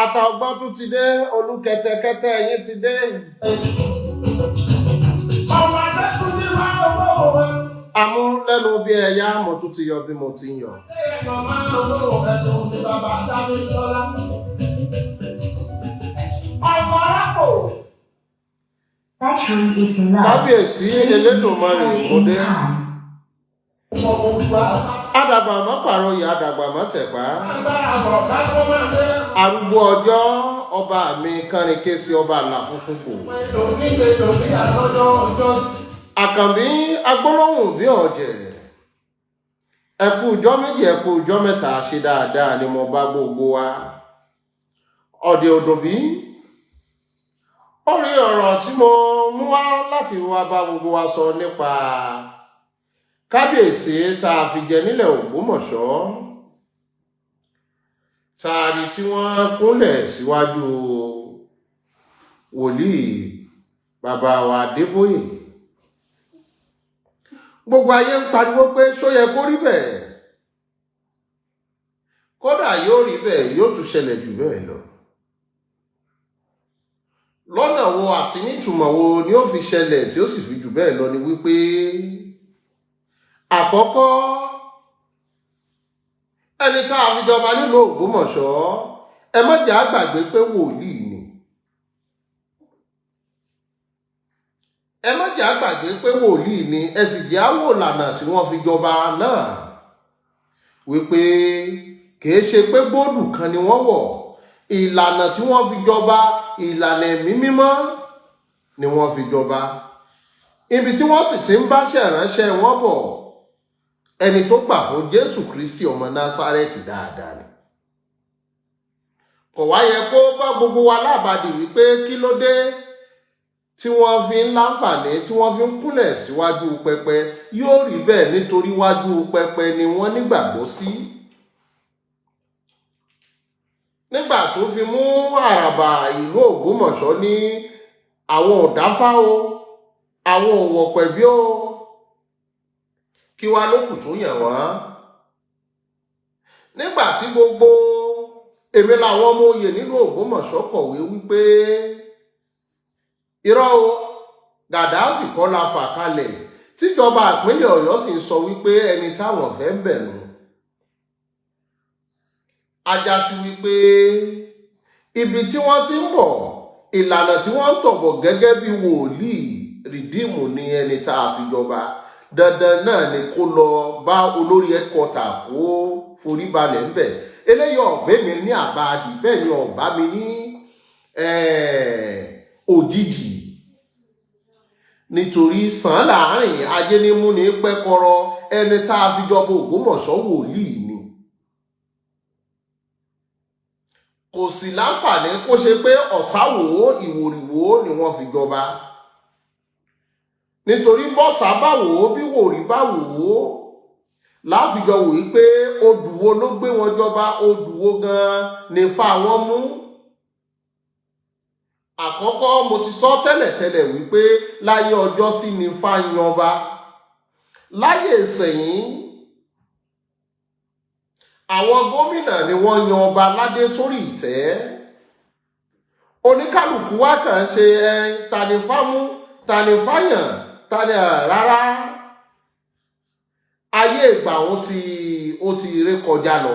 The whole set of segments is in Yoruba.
Àtàgbọ́n tún ti dé, olúkẹtẹkẹtẹ yín ti dé. Àmú lẹ́nu bí ẹ̀yà mo tún ti yọ bí mo ti ń yọ. Kábíyèsí Elédùmarè òde. Àdàgbà má pàrọ̀ yìí, àdàgbà má tẹ̀pá. Arúgbó ọjọ́ ọba mi kánrin ké sí ọba àlà funfun kò. Àkànbí agbólóhùn bí ọ̀jẹ̀. Ẹ̀kú ọjọ́ méjì, ẹ̀kú ọjọ́ mẹ́ta ṣe dáadáa ni mo bá gbogbo wa. Ọ̀dẹ̀ òdòbí. Orí ọ̀rọ̀ tí mo mú wá láti wá bá gbogbo wa sọ nípa kábíyèsí tá a fi jẹ nílẹ̀ Ògbómọ̀ṣọ́. Tààrí tí wọ́n kúnlẹ̀ síwájú wòlíì bàbá wa Adébóyè. Gbogbo ayé ń pariwo pé ṣó yẹ kó rí bẹ́ẹ̀. Kódà yóò rí bẹ́ẹ̀, yóò tún ṣẹlẹ̀ jù bẹ́ẹ̀ lọ. Lọ́nà wo àti nítumọ̀ wo ni ó fi ṣẹlẹ̀ tí ó sì fi jù bẹ́ẹ̀ lọ ni wípé àkọ́kọ́ ẹni tá a fi jọba nílùú Ògbómọ̀ṣọ́ ẹ má jẹ́ á gbàgbé pé wòlíì ni. Ẹ má jẹ́ á gbàgbé pé wòlíì ni, ẹ sì jẹ́ á wò lànà tí wọ́n fi jọba náà wípé kìí ṣe pé bóòdù kan ni wọ́n wọ̀, ìlànà tí wọ́n fi jọba ìlànà ẹ̀mí mímọ́ ni wọ́n fi jọba. Ibi tí wọ́n sì ti ń báṣẹ́ ìránṣẹ́ wọn bọ̀, ẹni tó gbà fún Jésù Kristi ọmọ Násárẹ́tì dáadáa ni. Kò wá yẹ kó bá gbogbo wa lábàdì wípé kí ló dé tí wọ́n fi ń láǹfààní tí wọ́n fi ń kúnlẹ̀ síwájú pẹpẹ. Yóò rí bẹ́ẹ̀ nítorí wájú pẹpẹ ni wọ́n nígbàgbọ́ sí. Nígbà tó fi mú àràbà ìlú Ògbómọ̀ṣọ́ ní àwọn ọ̀dáfá o, àwọn òwọ̀pẹ̀bí o, kí wá lókù tó yàn wá. Nígbà tí gbogbo èmi làwọn ọmọ oyè nínú Ògbómọ̀ṣọ́ kọ̀wé wípé irọ́ o, Gàdáfì kọ́ la fà kalẹ̀, tíjọba ìpínlẹ̀ Ọ̀yọ́ sì ń sọ wípé ẹni táwọn fẹ́ ń bẹ̀rù. Ajásí wípé ibi tí wọ́n ti ń bọ̀, ìlànà tí wọ́n ń tọ̀bọ̀ gẹ́gẹ́ bí wòlíì rìdíìmù ni ẹni tá a fi jọba. Dandan náà ni kó lọ bá olórí ẹ̀kọ́tà kó forí balẹ̀ ń bẹ̀. Eléyìí ọ̀gbẹ́ mi ní àbáàdì, bẹ́ẹ̀ ni ọ̀gbá mi ní òjijì. Nítorí sàn láàrin ajé ní mú ní pẹ́kọrọ, ẹni tá a fi jọba Ògbómọ̀ṣọ́ wòlíì ni. Kò sì láǹfààní kó ṣe pé ọ̀sáwò ìwòrìwò ni wọ́n fi jọba. Nítorí bọ́sà bá wò ó bí wòrí bá wò ó láfijọ wò í pé odùwo ló gbé wọn jọba, odùwo gan ni fa wọn mú. Àkọ́kọ́ mo ti sọ tẹ́lẹ̀tẹ́lẹ̀ wípé láyé ọjọ́ sí ni fa yanba. Láyé ìsẹ̀yìn àwọn gómìnà ni wọ́n yan ọba ládé sórí ìtẹ́. Oníkálùkù wá kàn ṣe tani fámú, tani fáyàn, tani rárá. Ayé ìgbà ó ti ré kọjá lọ.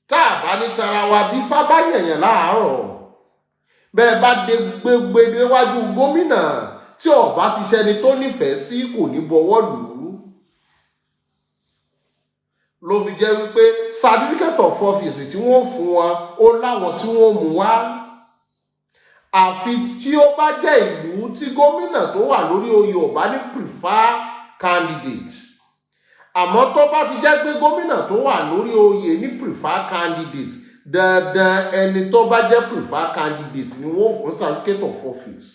Tá a bá ní tara wa bí fábáyẹ̀yàn láàárọ̀, bẹ́ẹ̀ bá dé gbégbé níwájú gómìnà tí ọba ti ṣẹni tó nífẹ̀ẹ́ sí kò ní bọwọ́ lù ú. Ló fi jẹ́ wípé certificate of office tí wọ́n fún wọn ó láwọn tí wọ́n mú wá. Àfi tí ó bá jẹ́ ìlú tí gómìnà tó wà lórí oyè ọba ní prefer candidate. àmọ́ tó bá ti jẹ́ pé gómìnà tó wà lórí oyè ní preferred candidate, dandan ẹni tó bá jẹ́ preferred candidate ni wọ́n fún certificate of office.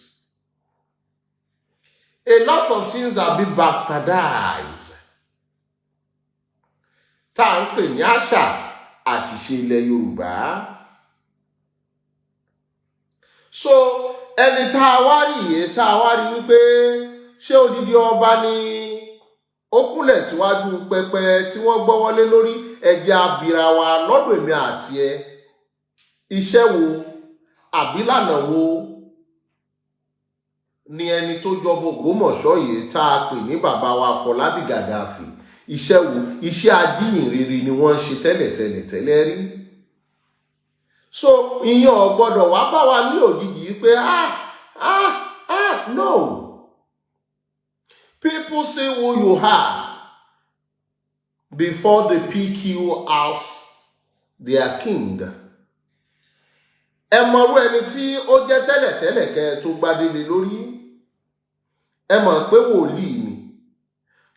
A lot of things are being bastardized. Tá à ń pè ní àṣà àti ìṣe ilẹ̀ Yorùbá. So ẹni tá a wá rí yìí tá a wá rí wípé ṣé odidi ọba ni ó kúnlẹ̀ síwájú pẹpẹ tí wọ́n gbọ́wọ́lé lórí ẹ̀jẹ̀ abìra wa lọ́dọ̀ èmi àti ẹ. Iṣẹ́ wo àbílànà wo ni ẹni tó jọba Ògbómọ̀ṣọ́ yìí tá a pè ní bàbá wa Fọlábí Gàdáfì, iṣẹ́ wo, iṣẹ́ ajíhìnrere ni wọ́n ń ṣe tẹ́lẹ̀ rí. So ìyẹn ò gbọ́dọ̀ wá bá wa ní òjijì pé no. People see who you are before they pick you as their king. Ẹ mọ̀rú ẹni tí ó jẹ́ tẹ́lẹ̀ kẹ́ tó gbadélé lórí. Ẹ mọ̀ pé wòlíì ni.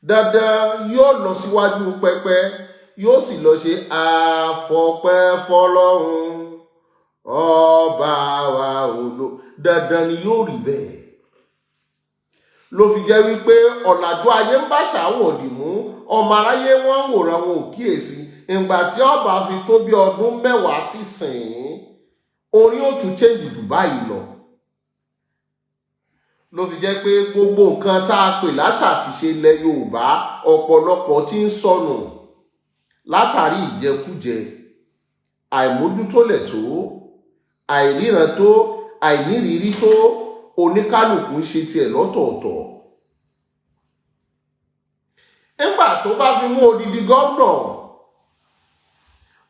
Dandan yóò lọ síwájú pẹpẹ, yóò sì lọ ṣe àfọpẹ́ fọ́lọ́run ọba wa olú. Dandan ni yóò rí bẹ́ẹ̀. Ló fi jẹ́ wípé ọ̀làjú ayé ń bá ṣàwòdì mú, ọmọ aráyé wọn ń wòran wọn ò kíyèsí. Ìgbà tí ọba fi tó bí ọdún 10 sísìn, orí ó tún change jù báyìí lọ. Ló fi jẹ́ pé gbogbo nǹkan tá a pè láṣà àti ìṣe ilẹ̀ Yorùbá ọ̀pọ̀lọpọ̀ tí ń sọnù látàrí ìjẹkújẹ, àìmójútólẹ̀ tó, àìríran tó, àìnírírí tó, oníkálùkù ń ṣe tiẹ̀ lọ́tọ̀ọ̀tọ̀. Nígbà tó bá fi mú odidi gómìnà,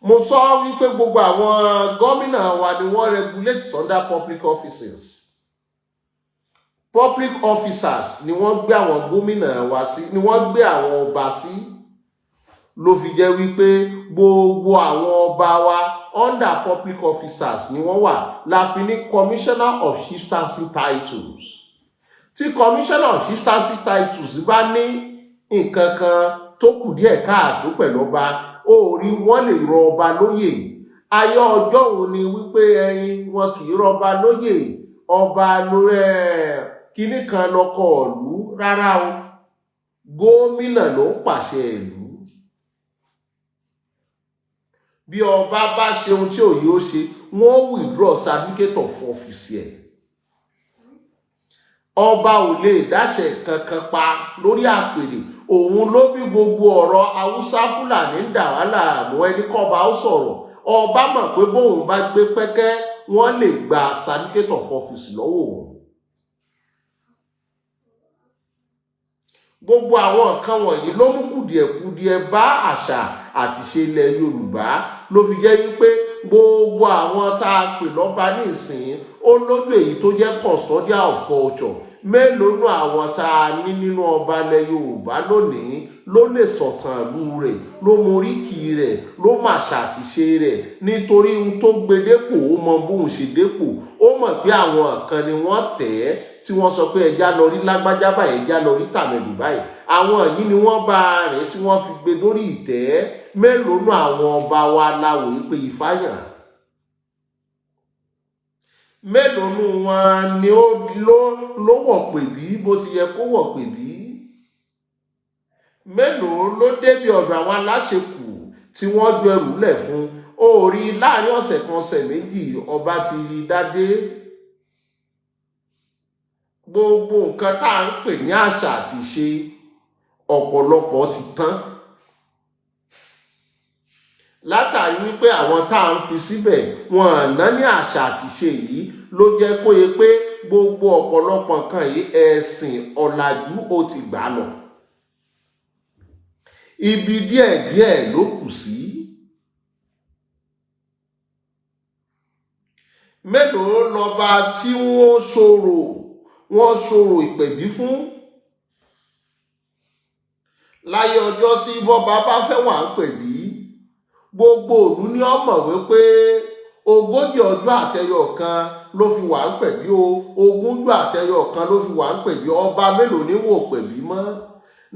mo sọ wípé gbogbo àwọn gómìnà wa ni wọ́n regulate under public offices. Public officers ni wọ́n gbé àwọn gómìnà wa sí, ni wọ́n gbé àwọn ọba sí. Ló fi jẹ́ wípé gbogbo àwọn ọba wa under public officers ni wọ́n wà. La fi ní commissioner of chieftaincy titles. Tí commissioner of chieftaincy titles bá ní nǹkan kan tó kù díẹ̀ káàtó pẹ̀lú ọba, ó rí wọ́n lè rọ ọba lóyè. Ayé ọjọ́ wo ni wípé ẹyin wọn kì í rọba lóyè, ọba lórí kíní kan lọ́kọ̀ ìlú. Rárá o, gómìnà ló ń pàṣẹ ìlú. Bí ọba bá ṣe ohun tí òye ó ṣe, wọ́n withdraw certificate of office ẹ̀. Ọba ò lè dáṣẹ kankan pa lórí àpèrè. Òun ló bí gbogbo ọ̀rọ̀ Haúsá Fúlàní ń dà wá láàmú, ẹni kọ́ba ó sọ̀rọ̀. Ọba mọ̀ pé bóun bá gbé pẹ́kẹ́, wọ́n lè gba certificate of office lọ́wọ́ òun. Gbogbo àwọn nǹkan wọ̀nyí ló mú kùdìẹ̀kudiẹ bá àṣà àti ìṣe ilẹ̀ Yorùbá. Ló fi jẹ́ wípé gbogbo àwọn tá a pè lọ́ba ní ìsìn, ó lójú èyí tó jẹ́ custodian of culture. Mélòó nù àwọn tá a ní nínú ọba ilẹ̀ Yorùbá lónìí ló lè sọ̀tàn ìlú rẹ̀, ló moríkì rẹ̀, ló màṣà àti ìṣe rẹ̀, nítorí ohun tó gbé dépò ó mọ bóun ṣe dépò. Ó mọ̀ pé àwọn kan ni wọ́n tẹ̀ ẹ́ tí wọ́n sọ pé ẹja lọ rí lágbájá báyìí, ẹja lọ rí tàmẹ̀dù báyìí. Àwọn yìí ni wọ́n bá rìn tí wọ́n fi gbé lórí ìtẹ́. Mélòó nù àwọn ọba wa láwòye pé ìfáyàn. Mélòó nù wọn ni ló wọ̀ pè bí bó ti yẹ kó wọ̀ pè bí. Mélòó ló débi ọ̀dọ̀ àwọn aláṣekù tí wọ́n jọ ẹrù lẹ̀ fún. Ó rí láàrin ọ̀sẹ̀ kan ọ̀sẹ̀ méjì ọba ti dádé. Gbogbo nǹkan tá à ń pè ní àṣà àti ìṣe ọ̀pọ̀lọpọ̀ ti tán. Látàrí wípé àwọn tá à ń fi síbẹ̀ wọn àná ní àṣà àti ìṣe yìí ló jẹ́ kó yẹ pé gbogbo ọ̀pọ̀lọpọ̀ nǹkan yìí ẹ̀sìn ọ̀làjú ó ti gbà lọ. Ibi díẹ̀díẹ̀ ló kù sí. Mélòó lọ́ba tí wọ́n ṣòro ìpẹ̀bí fún. Láyé ọjọ́ sí bọ́ba bá fẹ́ wà ń pẹ̀bí, gbogbo ìlú ni ó mọ̀ wípé 40 ọjọ́ àtẹyọ kan ló fi wà ń pẹ̀bí o, 20 ọjọ́ àtẹyọ kan ló fi wà ń pẹ̀bí. Ọba mélòó ní wò pẹ̀bí mọ́?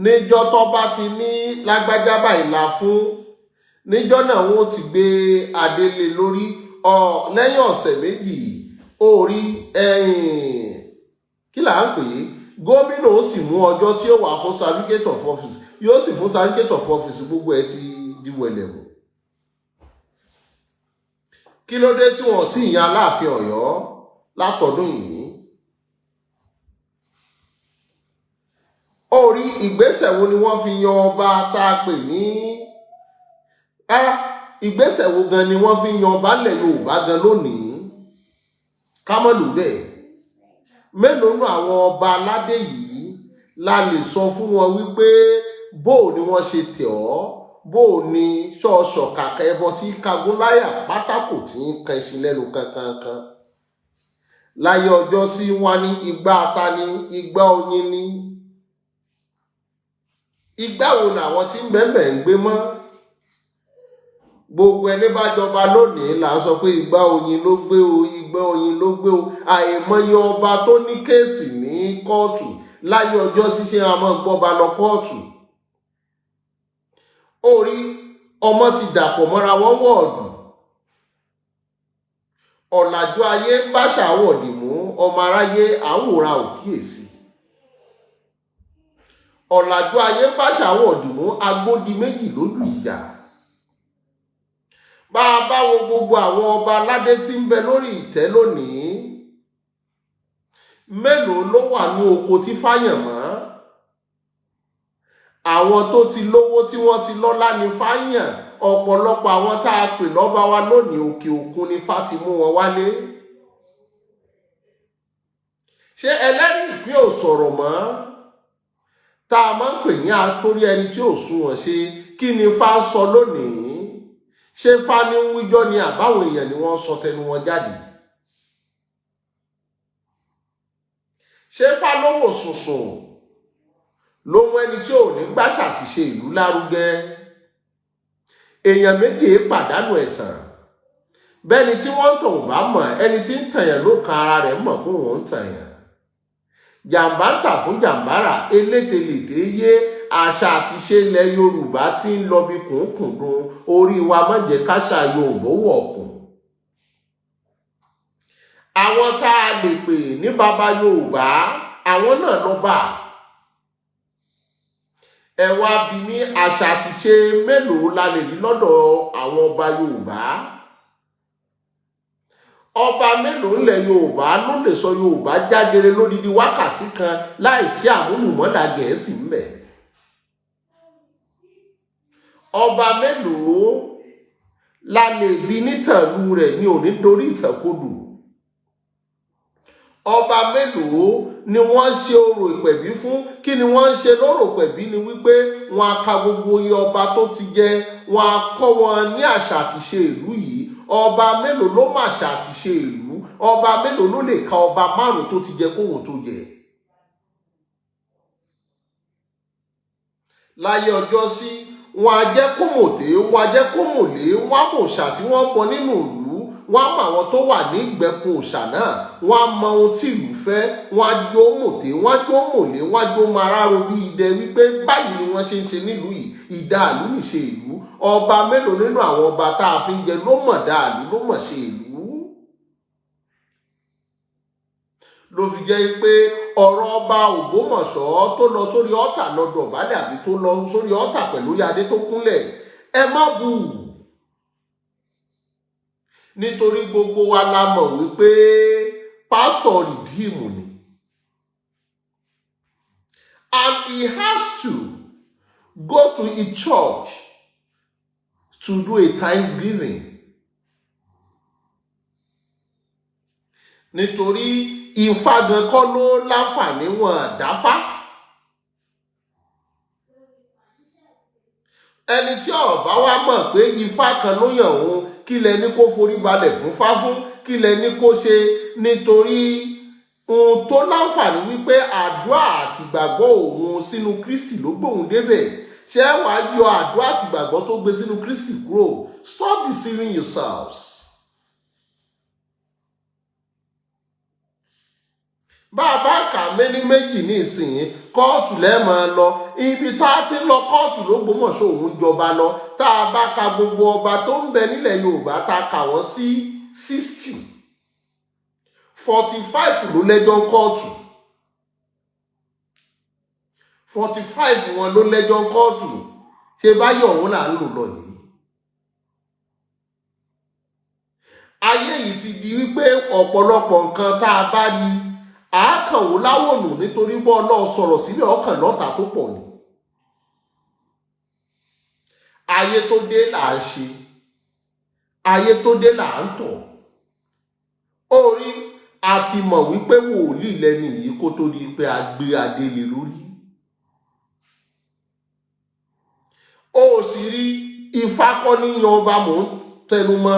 níjọ́ tó bá ti ní lágbájá báyìí la fún níjọ́ náà wọ́n ti gbé adélé lórí lẹ́yìn ọ̀sẹ̀ méjì orí kí là ń pè é gómìnà ó sì mú ọjọ́ tí ó wà fún certificate of office yóò sì fún certificate of office gbogbo ẹ̀ ti di wẹ̀lẹ̀mù. Kí ló dé tí wọ́n ti yan Aláàfin Ọ̀yọ́ látọdún yìí? Orí ìgbésẹ̀ wo ni wọ́n fi yan ọba tá a pè ní ìgbésẹ̀ wo gan ni wọ́n fi yan ọba lẹ̀ Yorùbá gan lónìí? Kámọ́lù bẹ́ẹ̀ mélòó nù àwọn ọba aládé yìí la lè sọ fún wọn wípé bó ni wọ́n ṣe tẹ̀ ọ́, bó ni ṣọ́ọ̀ṣọ̀ kàkà ẹbọ tí kagúnláyà pátákò tí ń kan ẹṣin lẹ́nu kankankan. Láyé ọjọ́ sí wọn ní igbá ata ní igbá oyin ní. Igbá wo làwọn tí ń bẹ̀ẹ̀bẹ̀ ń gbé mọ́? Gbogbo ẹni bá jọba lónìí là ń sọ pé igbá oyin ló gbé o, igbá oyin ló gbé o. Àìmọye ọba tó ní kéèsì ní kóòtù láyé ọjọ́ ṣíṣe àmọ́ gbọ́ba lọ kóòtù. Orí ọmọ ti dàpọ̀ mọ́ra wọn wọ́ọ̀dù. Ọ̀làjú ayé bá ṣàwọ̀dì mú ọmọ aráyé àwòrán òkíyèsí. Ọ̀làjú ayé bá ṣàwọ̀dì mú agbódi méjì lójú ìjà. Bá a bá wo gbogbo àwọn ọba aládé tí ń bẹ lórí ìtẹ́ lónìí, mélòó ló wà ní oko tí fáyàn mọ́? Àwọn tó ti lówó tí wọ́n ti lọ́lá ní fáyàn. Ọ̀pọ̀lọpọ̀ àwọn tá a pè lọ́ba wa lónìí òkè òkun ni fá ti mú wọn wálé. Ṣé ẹlẹ́rìí ìpín ò sọ̀rọ̀ mọ́? Tá a máa ń pè ní atórí ẹni tí ò sunwọ̀n ṣe, kí ni fá sọ lónìí? Ṣé fá ní ń wíjọ́ ni àbáwọn èèyàn ni wọ́n sọ tẹnu wọn jáde? Ṣé fá ló wò sùnsùn ló mú ẹni tí ò ní gbàṣà ti ṣe ìlú lárugẹ? Èèyàn méjì pàdánù ẹ̀tàn. Bẹ́ni tí wọ́n ń tàn ò bá mọ̀, ẹni tí ń tàyàn ló kan ara rẹ̀ mọ̀ pé wọ́n ń tàyàn. Jàǹbá ń tà fún jàǹbára, elételèté yé àṣà àti ṣe ilẹ̀ Yorùbá tí ń lọ bí kùnkùndùn. Orí wa má jẹ́ káṣà Yorùbá wọ̀kùn. Àwọn tá a lè pè ní bàbá Yorùbá, àwọn náà lọ́ba. Ẹ wá bi mí, àṣà àti ṣe mélòó la lè rí lọ́dọ̀ àwọn ọba Yorùbá? Ọba mélòó ńlẹ̀ Yorùbá ló lè sọ Yorùbá jágere lódidi wákàtí kan láìsí àmúlùmọ́dà Gẹ̀ẹ́sì ńbẹ̀? Ọba mélòó la lè rí nítàlú rẹ̀ ní òní dorí ìtàkodò? Ọba mélòó ni wọ́n ṣe orò ìpẹ̀bí fún? Kí ni wọ́n ń ṣe lórò ìpẹ̀bí? Ni wípé wọ́n á ka gbogbo iye ọba tó ti jẹ, wọ́n á kọ́ wọn ní àṣà àti ṣe ìlú yìí. Ọba mélòó ló mà àṣà àti ṣe ìlú? Ọba mélòó ló lè ka ọba 5 tó ti jẹ kóhun tó jẹ? Láyé ọjọ́ sí, wọ́n á jẹ́ kómòté, wọ́n á jẹ́ kómòlé, wọ́n á mọ̀ òòṣà tí wọ́n bọ nínú ìlú. Wọ́n á mọ àwọn tó wà ní ìgbẹ́kun òòṣà náà. Wọ́n á mọ ohun tí ìlú fẹ́. Wọ́n á jó mòté, wọ́n á jó mòlé, wọ́n á jó maráró bí idẹ wípé báyìí ni wọ́n ṣe ń ṣe nílùú yìí. Ìdàlú nìṣe ìlú. Ọba mélòó nínú àwọn ọba tá a fi ń jẹ ló mọ̀ dàlú, ló mọ̀ ṣe ìlú? Ló fi jẹ́ pé ọ̀rọ̀ ọba Ògbómọ̀ṣọ́ tó lọ sórí ọ̀tà lọ dọ̀bálẹ̀ àbí tó lọ sórí ọ̀tà pẹ̀lú adé tó kúnlẹ̀, ẹ má bù ú. Nítorí gbogbo wa la mọ̀ wípé pásítọ̀ rìdíìmù ni. And he has to go to a church to do a thanksgiving. Nítorí Ifá gan kọ́ ló láǹfààní wọn dáfá. Ẹni tí ó bá wá mọ̀ pé Ifá kan ló yàn òun, kí lẹ ní kó forí balẹ̀ fún fá fún? Kí lẹ ní kó ṣe? Nítorí ohun tó láǹfààní wípé àdúrà àti ìgbàgbọ́ òun sínú Kristi ló gbóhùn débẹ̀. Ṣé wàá yọ àdúrà àti ìgbàgbọ́ tó gbé sínú Kristi kúrò? Stop deceiving yourselves. bàbá kà méní méjì ní ìsìn kóòtù lẹ́ẹ̀mọ́ lọ ibi tá a ti lọ kóòtù l'Ógbómọ̀ṣọ́ òun jọba lọ tá a bá ka gbogbo ọba tó ń bẹ nílẹ̀ Yorùbá tá a kà wọ́n sí 60 45 ló lẹ́jọ́ kóòtù 45 wọn ló lẹ́jọ́ kóòtù ṣe báyọ̀ òun là ń lò lọ yìí. ayé yìí ti di wípé ọ̀pọ̀lọpọ̀ nǹkan tá a bá rí àákànwó láwòlù nítorí bọ́ náà sọ̀rọ̀ sílẹ̀ ọkàn lọ́ta tó pọ̀ ni. ayé tó dé là ń ṣe ayé tó dé là ń tọ̀ orí àti mọ̀ wípé wòlíì lẹ́ni yìí kó tó di pé a gbé adé lé lórí. ó sì rí Ifá kọ́ ní yan ọba mò ń tẹnu mọ́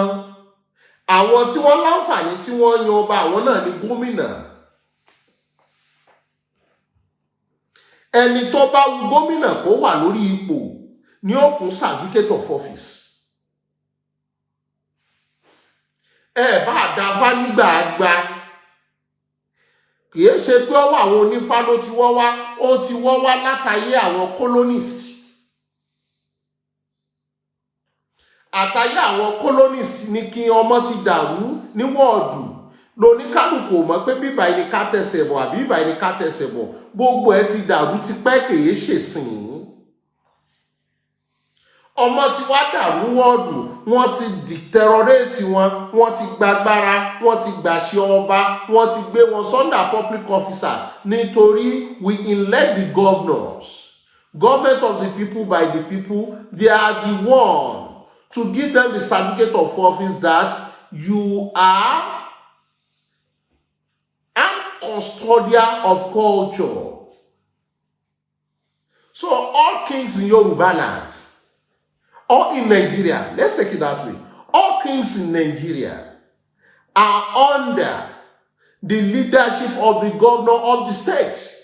àwọn tí wọ́n láǹfààní tí wọ́n yan ọba àwọn náà ní gómìnà. ẹni tó bá wu gómìnà kó wà lórí ipò ni ó fún certificate of office. ẹ bá dáfá nígbà àgbà kìí ṣe pé ọwọ́ àwọn onífá ló ti wọ́ wá ó ti wọ́ wá látàyé àwọn colonist. àtàyé àwọn colonist ní kí ọmọ ti dàrú ní wọ́ọ̀dù lóníkálùkù mọ̀ pé bíbá ẹni ká tẹsẹ̀ bọ̀ àbí bíbá ẹni ká tẹsẹ̀ bọ̀ gbogbo ẹ ti dàrú ti pẹ́ kèé ṣèsìn. ọmọ ti wá dàrú wọ́ọ̀dù wọ́n ti dìtẹrọréètì wọ́n ti gbàgbára wọ́n ti gbàṣẹ ọba wọ́n ti gbé wọn sọ́ndà public officer nítorí we elect the governors, government of the people by the people. They are the one to give them the certificate of office that you are an custodian of culture. So all kings in Yoruba land, or in Nigeria, let's take it that way, all kings in Nigeria are under the leadership of the governor of the state.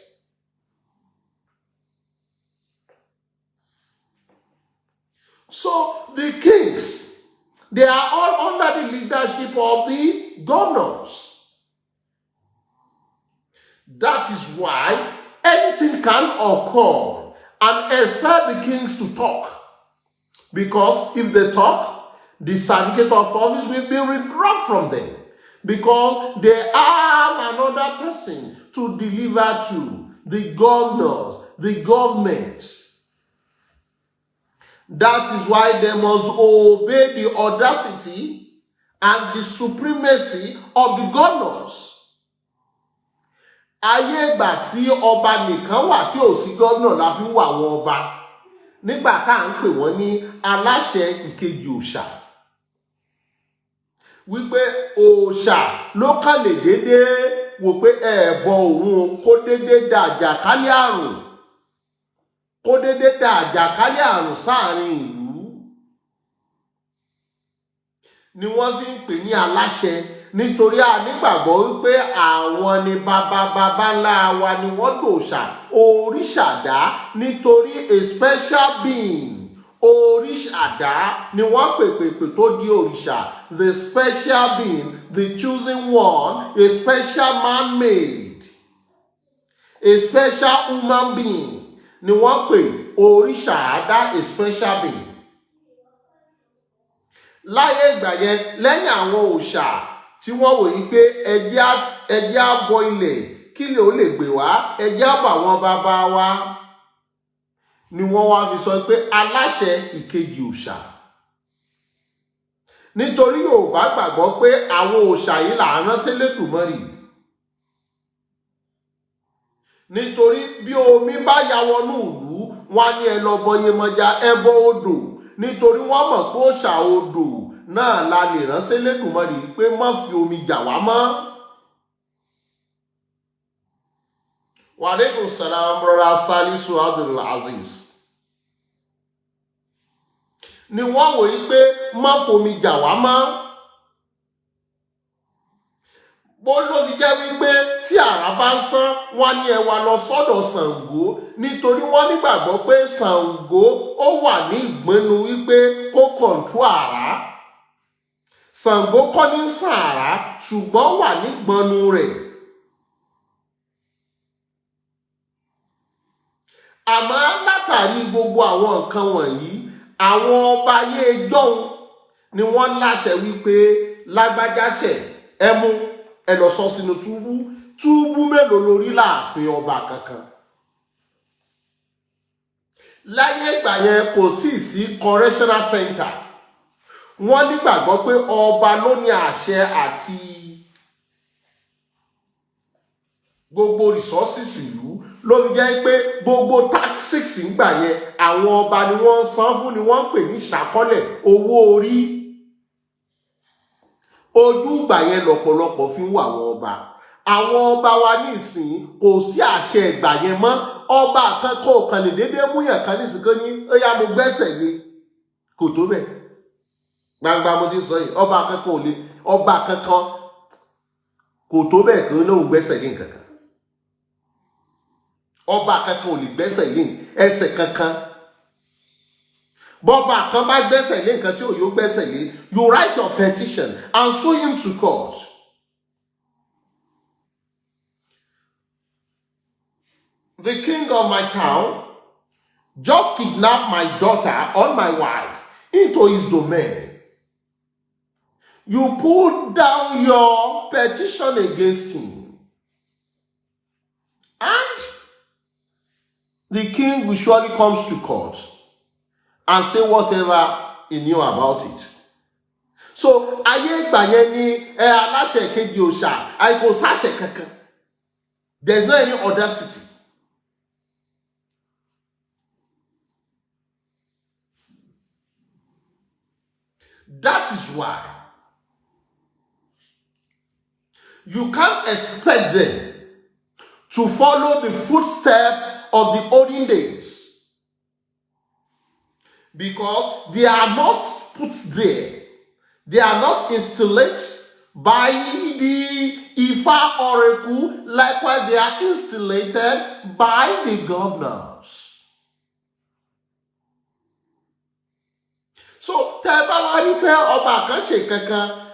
So the kings, they are all under the leadership of the governors. That is why anything can occur and expect the kings to talk. Because if they talk, the certificate of office will be withdrawn from them. Because they have another person to deliver to, the governors, the government. That is why they must obey the audacity and the supremacy of the governors. Ayé ìgbà tí ọba nìkan wà tí ò sí governor la fi ń wà àwọn ọba. Nígbà tá à ń pè wọ́n ní aláṣẹ ìkejì òòṣà. Wípé òòṣà ló kàn lè dédé wò pé ẹ̀bọ òun kó dédé dá àjàkálẹ̀ àrùn. Kó dédé dá àjàkálẹ̀ àrùn sáàrin ìlú. Ni wọ́n fi ń pè ní aláṣẹ nítorí a nígbàgbọ́ wípé àwọn ni bàbá ńlá wa ni wọ́n dòòṣà òrìṣà dá nítorí a special being òrìṣà dá ni wọ́n pèpèpè tó di òrìṣà, the special being, the chosen one, a special man made, a special human being ni wọ́n pè òrìṣà dá, a special being. Láyé ìgbà yẹn lẹ́yìn àwọn òòṣà tí wọ́n wò yí pé ẹjẹ́ á bọ ilẹ̀ kí lè ó lè gbè wá, ẹjẹ́ á bà wọn bàbá wa ni wọ́n wá fi sọ pé aláṣẹ ìkejì òòṣà. Nítorí Yorùbá gbàgbọ́ pé àwọn òòṣà yìí là ń rán sí Elédùmarè. Nítorí bí omi bá ya wọnú ìlú wọn ní ẹ lọ bọ Yemọja ẹbọ odò, nítorí wọ́n mọ̀ pé òòṣà odò náà la lè rán sí Elédùmarè pé má fi omi jà wá mọ́. Wa alaikum salam brother Salisu Abdul Aziz. Ni wọ́n wò yí pé má fomi jà wá mọ́. Bó ló fi jẹ́ wípé tí àrá bá ń sán wọ́n ní ẹ wá lọ sọ́dọ̀ Ṣàngó nítorí wọ́n nígbàgbọ́ pé Ṣàngó ó wà ní ìgbénu wípé kó kọ̀ǹtró àrá. Ṣàngó kọ́ ní sàn àrá ṣùgbọ́n wà ní ìgbénu rẹ̀. àmọ́ látàrí gbogbo àwọn nǹkan wọ̀nyí àwọn ọba ayé jọ̀hún ni wọ́n láṣẹ wípé lágbájá ṣẹ̀ ẹ mú ẹ lọ sọ sínú túbú. Túbú mélòó lórí láàfin ọba kankan. Láyé ìgbà yẹn kò sí correctional center. Wọ́n nígbàgbọ́ pé ọba ló ní àṣẹ àti gbogbo resources ìlú, ló fi jẹ́ pé gbogbo taxes ńgbà yẹn àwọn ọba ni wọ́n san fún, ni wọ́n ń pè ní ìṣàkọ́lẹ̀ owó orí. Ojú ìgbà yẹn lọ́pọ̀lọpọ̀ fi ń wà àwọn ọba. Àwọn ọba wa ní ìsìn kò sí àṣẹ ìgbà yẹn mọ́. Ọba kan kò kàn lè déédéé múyàn kan ní ìsìnkú ní ó yá mo gbẹ́sẹ̀ lé, kò tó bẹ́ẹ̀. Gbangba mo ti sọ yìí, ọba kankan ò lè, ọba kankan kò tó bẹ́ẹ̀ kí ó lóun gbẹ́sẹ̀ lé nǹkan kan. Ọba kankan ò lè gbẹ́sẹ̀ lé ẹsẹ̀ kankan. Bọ́ba kan bá gbẹ́sẹ̀ lé nǹkan tí ò yóò gbẹ́sẹ̀ lé, you write your petition and sue him to court. The king of my town just kidnapped my daughter or my wife into his domain. You put down your petition against him, and the king will surely come to court and say whatever he knew about it. So ayé ìgbà yẹn ni aláṣẹ kejì òòṣà àìkò sáṣẹ kankan. There is no any audacity. That is why you can't expect them to follow the footsteps of the olden days, because they are not put there. They are not installed by the Ifa oracle, likewise they are installed by the governors. So,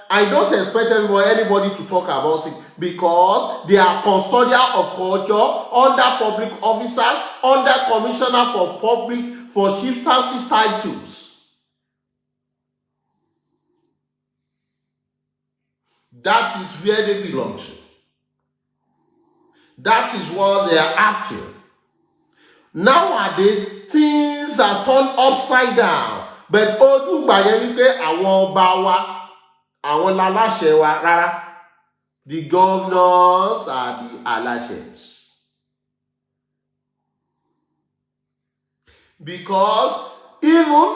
I don't expect anybody to talk about it, because they are custodian of culture, under public officers, under commissioner for chieftaincy titles. That is where they belong to. That is what they are after. Nowadays, things are turned upside down. But ojú gbà yẹn wípé àwọn ọba wa, àwọn láláṣẹ wa rárá. The governors are the aláṣẹ. Because even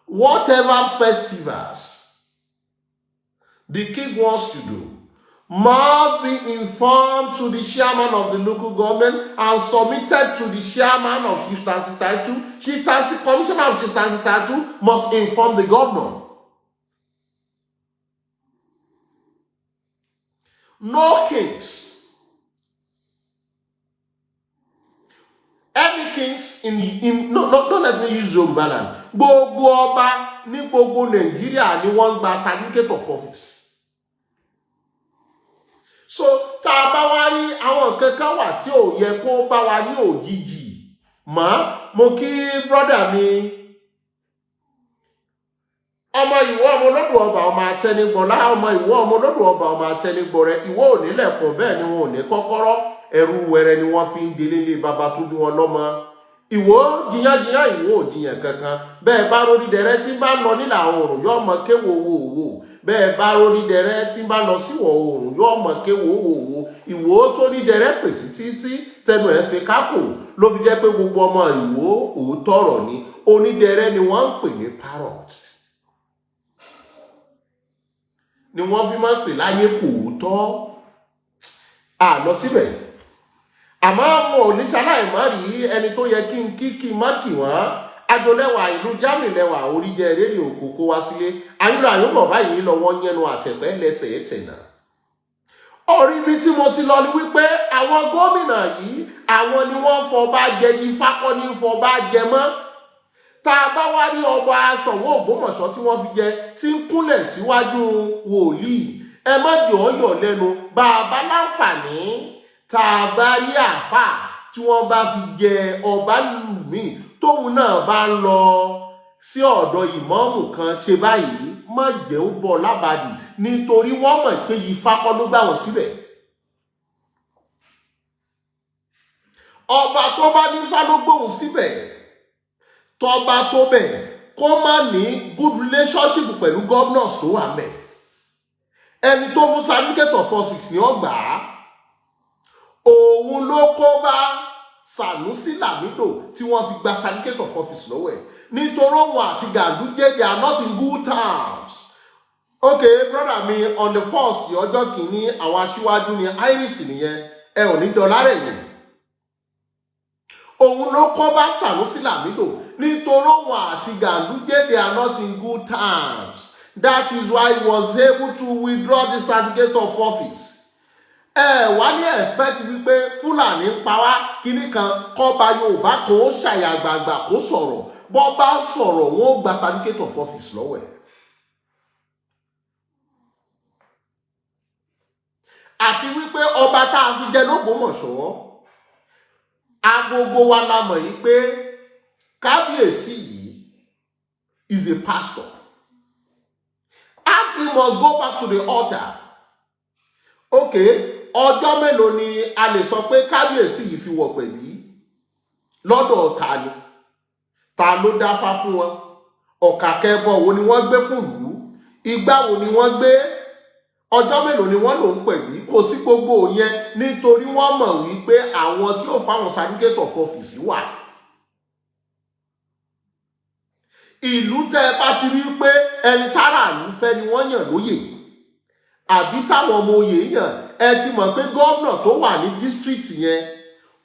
whatever festivals the king wants to do must be informed to the chairman of the local government and submitted to the chairman of chieftaincy title. Chieftaincy commissioner of chieftaincy title must inform the governor. No kings. Any kings don't let me use Yoruba land. Gbogbo ọba ní gbogbo Nàìjíríà ni wọ́n gba certificate of office. So, tá a bá wá rí àwọn kankan wà tí ò yẹ kó bá wa ní òjijì. Mo kí brother mi, ọmọ ìwọ ọmọ olódò ọba ọmọ àtẹnigbọlá, ọmọ ìwọ ọmọ olódò ọba ọmọ àtẹnigbọrẹ, ìwọ ò nílẹ̀kùn bẹ́ẹ̀ ni wọn ò ní kọ́kọ́rọ́, ẹrú wẹrẹ ni wọ́n fi ń délé lé bàbá tó bí wọn lọ́mọ. Ìwọ jiyàn ìwọ ò jiyàn kankan. Bẹ́ẹ̀ bá rórí dẹrẹ́ tí bá lọ nílà oòrùn yóò mọ kéwò wò. Bẹ́ẹ̀ bá rórí dẹrẹ́ tí bá lọ síwọ̀ oòrùn yóò mọ kéwò wò. Ìwọ tó ní dẹrẹ́ pè títí tẹnu ẹ̀ fi kákò ló fi jẹ́ pé gbogbo ọmọ ìwọ òótọ́ ọ̀rọ̀ ni. Onídẹrẹ́ ni wọ́n ń pè ní parrot. Ni wọ́n fi máa ń pè láyé kò tọ́. Lọ síbẹ̀. Àmọ́ mo ò ní ṣaláìmọ́ rí ẹni tó yẹ kí n kí má kì wọ́n. Adolẹ́wà ìlú Germany lẹ́wà orí jẹ́ rérè òkòkò wá sílé. Ayúlọ àyúbọ̀ báyìí lọ́wọ́ yẹnu àtẹ̀pẹ́ lẹ́sẹ̀ ẹ̀tẹ̀nà. Orí ibi tí mo ti lọ ni wípé àwọn gómìnà yìí, àwọn ni wọ́n fọba jẹ, Ifá kọ́ ní fọba jẹ mọ́. Tá a bá wá rí ọba Ṣọ̀wọ́n Ògbómọ̀ṣọ́ tí wọ́n fi jẹ tí ń kúnlẹ̀ síwájú wòlíì, ẹ má jọ yọ̀ lẹ́nu. Bá a bá láǹfààní tá a bá rí àfáà tí wọ́n bá fi jẹ ọba lù mí tóun náà bá ń lọ sí ọ̀dọ̀ ìmáàmù kan ṣe báyìí má jẹ́ ó bọ̀ lábàdì nítorí wọ́n mọ̀ pé Ifá kọ́ ló gbà wọ́n síbẹ̀. Ọba tó bá ní Ifá ló gbóhùn síbẹ̀ tọba tó bẹ̀ kó má ní good relationship pẹ̀lú governors tó wà mẹ́. Ẹni tó fún certificate of office ní ọgbà òun ló kó bá Sanusi Lamido tí wọ́n fi gba certificate of office lọ́wọ́ ẹ̀ nítorí òun àti Ganduje they are not in good terms. Okay brother mi on the first ọjọ́ kìíní àwọn aṣíwájú ni Iris nìyẹn ẹ ò ní dọ́là rẹ̀ yìí. Òun ló kó bá Sanusi Lamido nítorí òun àti Ganduje they are not in good terms. That is why he was able to withdraw the certificate of office. Wá ní expect wípé Fúlàní pa wá kíní kan kọ́ba Yorùbá kò ṣàyàgbàgbà kó sọ̀rọ̀ bọ́ bá sọ̀rọ̀ wọn ó gba certificate of office lọ́wọ́ ẹ̀. Àti wípé ọba tá a fi jẹ l'Ógbómọ̀ṣọ́ agbogbo wa la mọ̀ yìí pé kábíyèsí yìí is a pastor and he must go back to the altar. Okay, ọjọ́ mélòó ni a lè sọ pé kábíyèsí yìí fi wọ̀ pẹ̀lú lọ́dọ̀ ta ni ta ló dáfá fún wọn ọ̀kà kẹbọ wo ni wọ́n gbé fún ìlú igbá wo ni wọ́n gbé ọjọ́ mélòó ni wọ́n lò ń pẹ̀lú kò sí gbogbo yẹn nítorí wọ́n mọ̀ wípé àwọn tí ó fáwọn certificate of office wà. Ìlú tẹ́ ẹ bá ti rí pé ẹni tára ìlú fẹ́ ni wọ́n yàn lóyè àbí táwọn ọmọ oyè yàn ẹ ti mọ̀ pé gómìnà tó wà ní district yẹn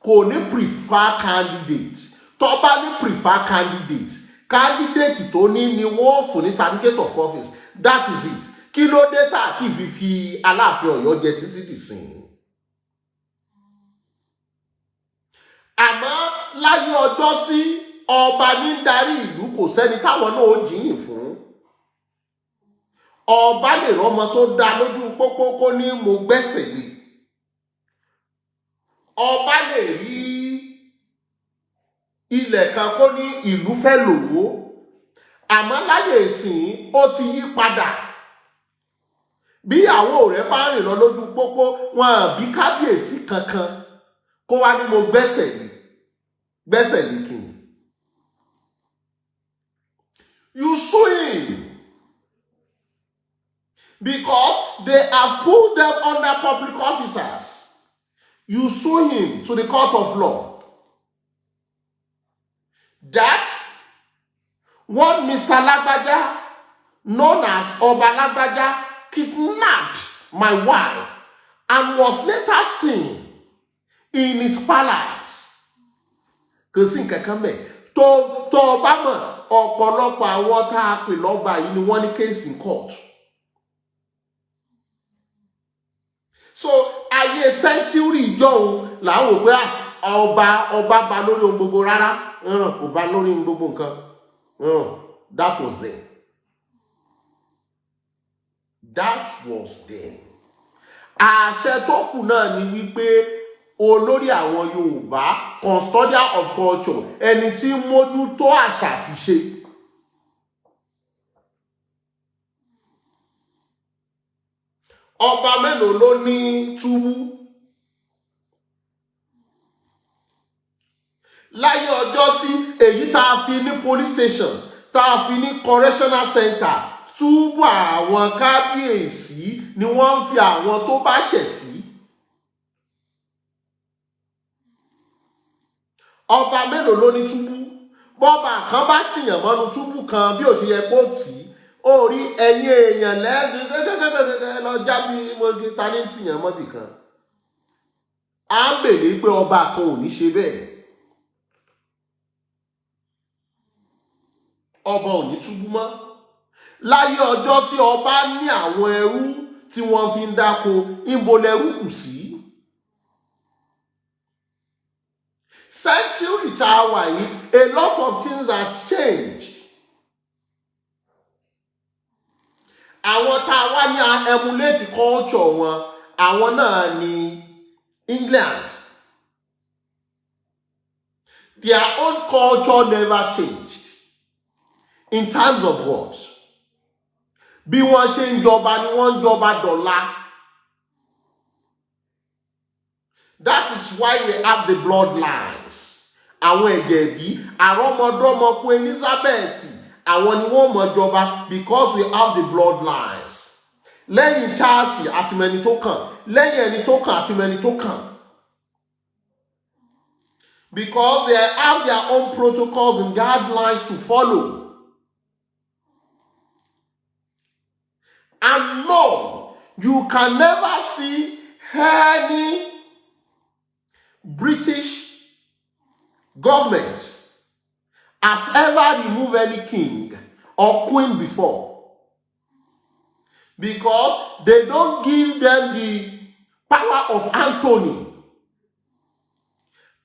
kò ní prefer candidate tó bá ní prefer candidate tó ní ni wọ́n fún ní certificate of office that is it. Kí ló dé tá kí fi Aláàfin Ọ̀yọ́ jẹ títí dìsìn. Àmọ́ láyé ọjọ́ sí ọba ní darí ìlú kò sẹ́ni táwọn náà ó jiyìn fún. Ọba lè rọ́mọ tó dá lójú pópó kó ní mo gbẹ́sẹ̀ lé. Ọba lè rí ilẹ̀ kan kó ní ìlú fẹ́ lòó. Àmọ́ láyé ìsìn ó ti yí padà. Bí àwọn rẹ̀ bá rìn lọ lójú pópó wọn bí kábíyèsí kankan kó wá ní mo gbẹ́sẹ̀ lé kí ni. You sue him because they have put them under public officers. You sue him to the court of law. That what Mr. Lagbaja, known as Oba Lagbaja, kidnapped my wife and was later seen in his palace. Kò sí nǹkan mẹ́ tó bá mọ̀ ọ̀pọ̀lọpọ̀ àwọn tá a pè lọ́ba yìí ni wọ́n ní case in court. So ayé century ìjọ́un làwọn pé ọba bá lórí ohun gbogbo rárá kò bá lórí ohun gbogbo nǹkan. That was there. That was there. Àṣẹ tó kù náà ni wípé olórí àwọn Yorùbá custodian of culture ẹni tí mójútó àṣà àti ṣe. Ọba mélòó ló ní túbú? Láyé ọjọ́ sí èyí tá a fi ní police station tá a fi ní correctional center túbú àwọn kábíyèsí ni wọ́n ń fi àwọn tó bá ṣẹ̀ sí. Ọba mélòó ló ní túbú? Bọ́ba kan bá tìyàn mọ́nu túbú kan bí ò ti yẹ kó tì í ó rí ẹ̀yin èèyàn lẹ́ẹ̀dẹ́gbẹ́gbẹ́gbẹ́ lọ jábí mọ́gi ta ní tìyàn mọ́bì kan. À ń bèèrè pé ọba kan ò ní ṣe bẹ́ẹ̀. Ọba ò ní túbú mọ́. Láyé ọjọ́ sí ọba ní àwọn ẹrú tí wọ́n fi ń dáko ìbò lẹ́rú kù sí. Century tá a wà yìí a lot of things have changed. Àwọn tá a wá ní emulate culture wọn àwọn náà ní England. Their own culture never changed. In terms of what? Bí wọ́n ṣe ń jọba ni wọ́n ń jọba dọ̀la. That is why we have the bloodlines. Àwọn ẹ̀jẹ̀ bí àrọ́mọdọ́mọ Queen Elizabeth, àwọn ni wọ́n mọ̀ jọba because we have the bloodlines. Lẹ́yìn Charles àti mẹ́ni tó kàn, lẹ́yìn ẹni tó kàn àti mẹ́ni tó kàn. Because they have their own protocols and guidelines to follow. And no, you can never see any British government has ever removed any king or queen before. Because they don't give them the power of Anthony.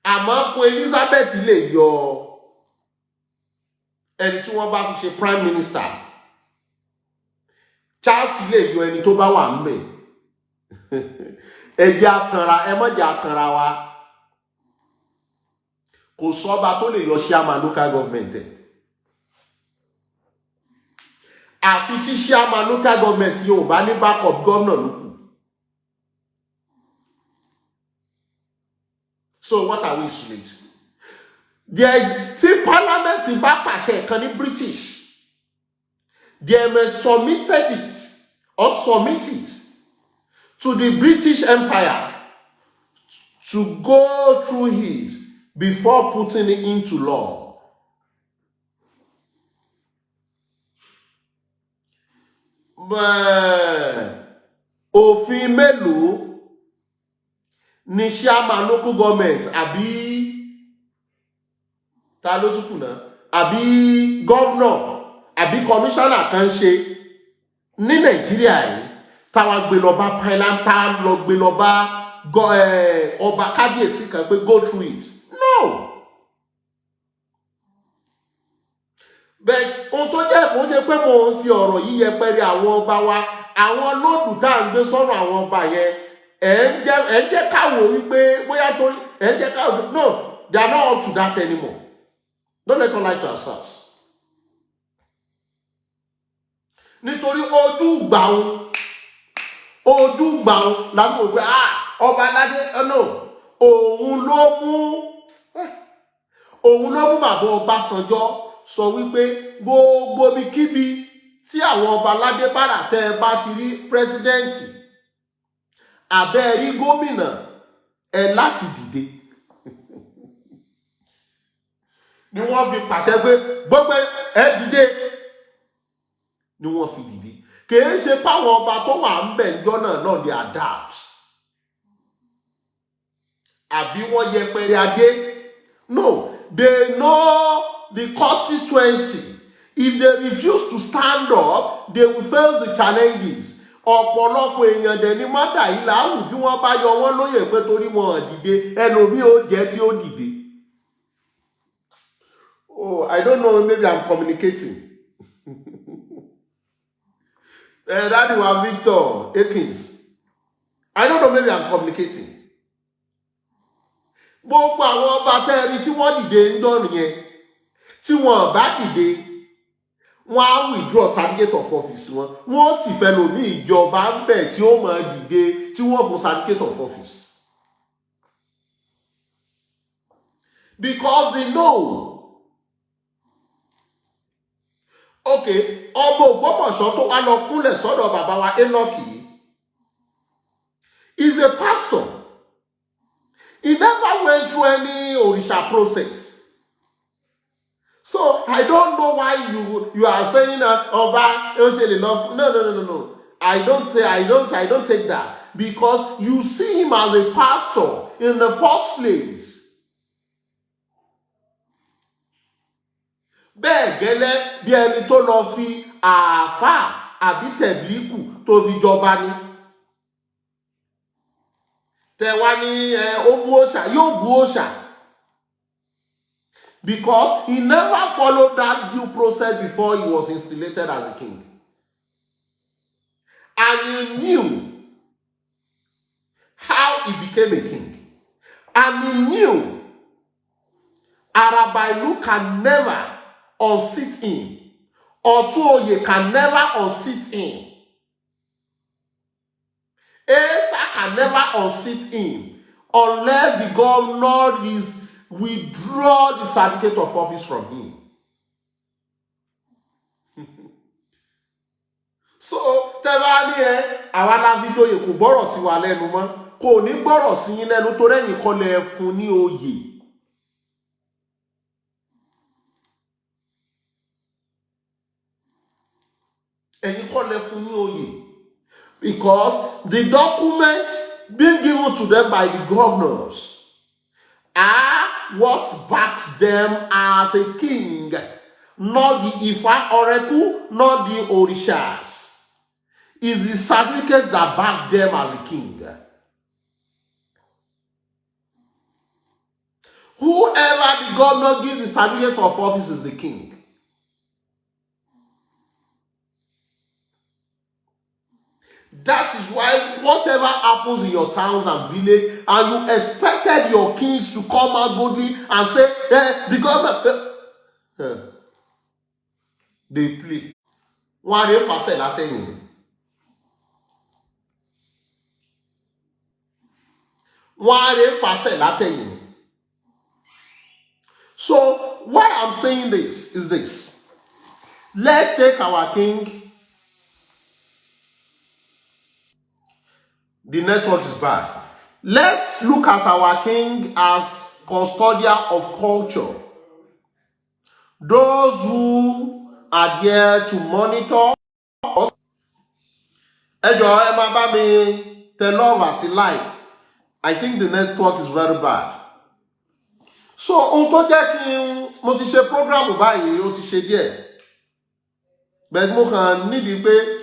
Àmọ́ Queen Elizabeth lè yọ ẹni tí wọ́n bá fi ṣe prime minister. Charles lè yọ ẹni tó bá wà ńbẹ̀. Ẹ jẹ́ akanra, ẹ má jẹ́ akanra wa. Kò sọ́ba tó lè yọ chairman local government ẹ̀. Àfi tí chairman local government yóò bá ní backup governor ló kù. So what are we insulate? There is tí parliament bá pàṣẹ kan ní British. They may submit it to the British Empire to go through it before putting it into law. But òfin mélòó ni chairman local government àbí ta ló tún kù náà àbí governor àbí commissioner kan ṣe ní Nàìjíríà yìí táwa gbé lọ bá parliament tá lọ gbé lọ bá ọba kábíyèsí kan pé go through it. No. But ohun tó jẹ́ kó jẹ́ pé mo ń fi ọ̀rọ̀ yìí yẹpẹrẹ àwọn ọba wa, àwọn lóòdù tá à ń gbé sọ́rọ̀ àwọn ọba yẹn ẹ̀ ń jẹ́ káwò wípé bóyá tó ẹ̀ ń jẹ́ káwò. No, they are not up to that anymore. Don't let us lie to ourselves. Nítorí ojú gbàùn láti wò pé ọba aládé no òun ló mú bàbá Ọbásanjọ́ sọ wípé gbogbo ibikíbi tí àwọn ọba aládé bára tẹ́ ẹ bá ti rí pírẹsidẹ́ǹtì àbẹ́ rí gómìnà ẹ láti dìde. Ni wọ́n fi pàṣẹ pé gbogbo ẹ dìde ni wọ́n fi dìde. Kìí ṣe páwọn ọba tó wà ń bẹ̀ ńjọ́ náà they adapt. Àbí wọ́n yẹpẹrẹ adé. No, they know the constituency. If they refuse to stand up, they will face the challenges. Ọ̀pọ̀lọpọ̀ èèyàn dẹ̀ ní mọ́tà yìí láwù bí wọ́n bá yọ wọ́n lóyè pé torí wọn dìde ẹlòmíì ó jẹ́ tí ó dìde. Oh, I don't know, maybe I'm communicating. That was Victor Akins. I don't know, maybe I'm communicating. Gbogbo àwọn ọba tẹ́ẹ̀rí tí wọ́n dìde ń dọ́rùn yẹn tí wọ́n bá dìde wọ́n á withdraw certificate of office wọn wọ́n sì fẹ́ lòmí ìjọba ń bẹ̀ tí ó máa dìde tí wọ́n fún certificate of office. Because they know. Okay, ọba Ògbómọ̀ṣọ́ tó wá lọ kúnlẹ̀ sọ́dọ̀ bàbá wa Enoch is a pastor. He never went through any Orisha process. So I don't know why you are saying Oba no. I don't take that because you see him as a pastor in the first place. Bẹ́ẹ̀ gẹ́lẹ́ bí ẹni tó lọ fi àáfàá àbí tẹ̀blíkù tó fi jọba ni. Tẹ̀wá ní ó bú òòṣà yóò bú òòṣà. Because he never followed that due process before he was installated as a king. And he knew how he became a king. And he knew Arabailu can never unseat him. Otuoye can never unseat him. Esa can never unseat him unless the governor is withdraw the certificate of office from him. So tẹ́lá ní àwa Lávídóyè kò gbọ́rọ̀ sí wa lẹ́nu mọ́, kò ní gbọ́rọ̀ sí yín lẹ́nu tó rẹ́yìn kọ́ lẹ fún ní oyè. Ẹ̀yin kọ́ lẹ fún ní oyè. Because the documents being given to them by the governors are what backs them as a king, not the Ifa oracle, not the Orishas. It's the certificates that back them as a king. Whoever the governor gives the certificate of office is the king. That is why whatever happens in your towns and village, and you expected your kings to come out boldly and say, the government, they play. Wọ́n á fàṣẹ látẹ̀yìn. Wọ́n á fàṣẹ látẹ̀yìn. So why I'm saying this is this. Let's take our king. The network is bad. Let's look at our king as custodian of culture. Those who are there to monitor us. Ẹ jọ̀ọ́ ẹ máa bá mi tẹ love àti like. I think the network is very bad. So ohun tó jẹ́ kí mo ti ṣe program báyìí ó ti ṣe díẹ̀. But mo kàn níbi pé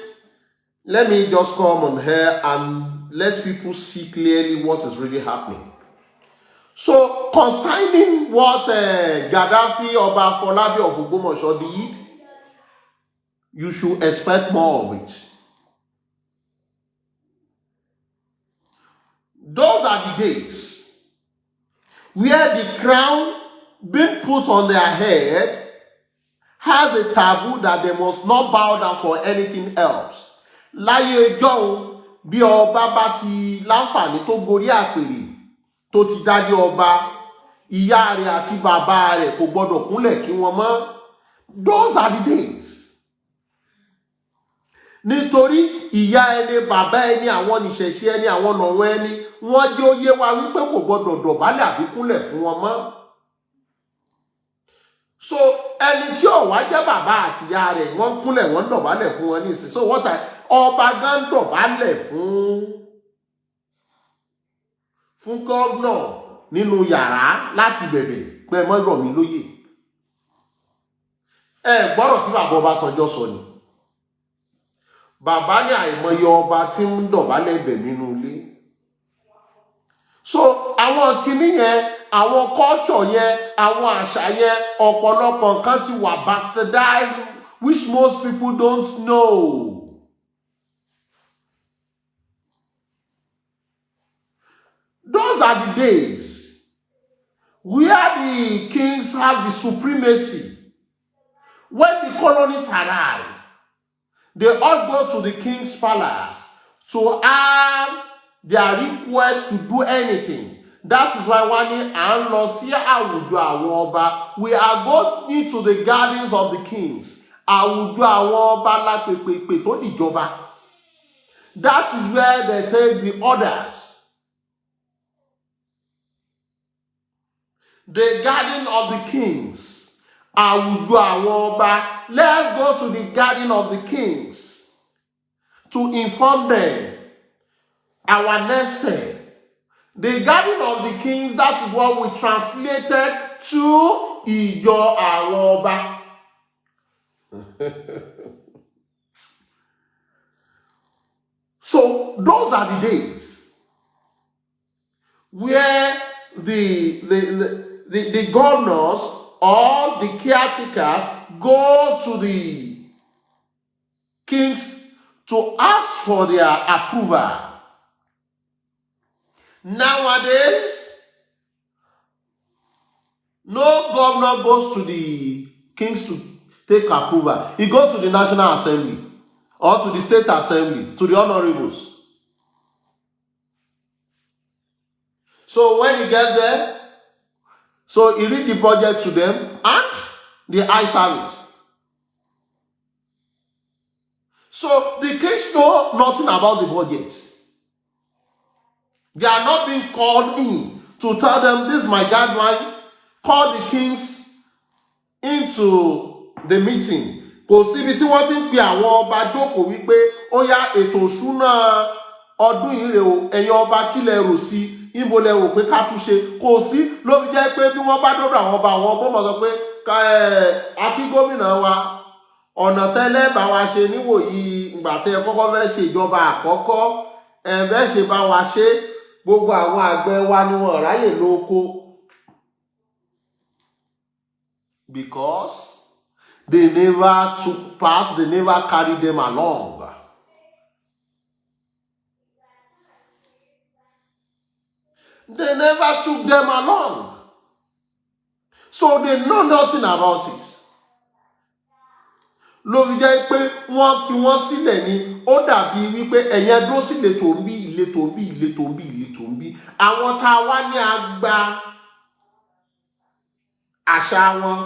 let me just come on here and let people see clearly what is really happening. So concerning what Gaddafi Oba Folabi of Ogbomoso did, you should expect more of it. Those are the days where the crown being put on their head has a taboo that they must not bow down for anything else. Láyé ọjọ́ bí ọba bá ti láǹfààní tó gorí àpèrè tó ti dádé ọba, ìyá rẹ̀ àti bàbá rẹ̀ kò gbọdọ̀ kúnlẹ̀ kí wọ́n mọ́. Those are the days. Nítorí ìyá ẹni, bàbá ẹni, àwọn nìṣẹ̀ṣe ẹni, àwọn lọ̀rọ̀ ẹni, wọ́n jẹ́ ó yé wa wípé kò gbọdọ̀ dọ̀bálẹ̀ àbí kúnlẹ̀ fún wọn mọ́. So ẹni tí ó wá jẹ́ bàbá àti ìyá rẹ̀ wọ́n kúnlẹ̀ wọ́n dọ̀bálẹ̀ fún wọn nísìn. So what ọba gan dọ̀bálẹ̀ fún gọ́vnọ̀ nínú yàrá láti bẹ̀bẹ̀ pé ẹ mọ́ rọ̀ mí lóyè. Ẹ gbọ́rọ̀ tí bàbá Ọbásanjọ́ sọ ni. Bàbá ní àìmọye ọba tí ń dọ̀bálẹ̀ bẹ̀ nínú ilé. So àwọn kìíní yẹn, àwọn culture yẹn, àwọn àṣà yẹn, ọ̀pọ̀lọpọ̀ nǹkan ti wà bastardized which most people don't know. Those are the days where the kings have the supremacy. When the colonists arrive, they all go to the king's palace to have their request to do anything. That is why when à ń lọ sí àwùjọ àwọn ọba, we are going to the gardens of the kings. Àwùjọ àwọn ọba lápèpèpè tó dìjọba. That is where they take the orders. The garden of the kings. Àwùjọ àwọn ọba. Let's go to the garden of the kings to inform them our next step. The garden of the kings, that is what we translated to Ìjọ àwọn ọba. So those are the days where the governors or the caretakers go to the kings to ask for their approval. Nowadays, No governor goes to the kings to take approval. He goes to the National Assembly or to the State Assembly, to the honorables. So when he gets there, so he read the budget to them and the eye service. So the kings know nothing about the budget. They are not being called in to tell them, this is my guideline. Call the kings into the meeting. Kò síbi tí wọ́n ti ń pe àwọn ọba jókòó wípé ó yá ètò ìṣúná ọdún yìí rè o, ẹ̀yin ọba kílẹ̀ rò sí, ìbò lẹ rò pé ká tún ṣe. Kò sí, ló fi jẹ́ pé bí wọ́n bá dọ́dọ̀ àwọn ọba mọ̀ sọ pé akí gómìnà wa ọ̀nà tẹ́lẹ̀ bá wa ṣe níwòyí ìgbà tẹ́ kọ́kọ́ fẹ́ ṣe ìjọba àkọ́kọ́ bẹ́ẹ̀ ṣe bá wa ṣe, gbogbo àwọn àgbẹ̀ wa ni wọ́n ráyè lóko. Because they never took part, they never carried them along. They never took them along. So they know nothing about it. Ló fi jẹ́ pé wọ́n fi wọ́n sílẹ̀ ni, ó dàbí wípé ẹ̀yẹn dúró sí ìletò ń bí, ìletò ń bí, ìletò ń bí, ìletò ń bí. Àwọn tá a wá ní àgbà àṣà wọn,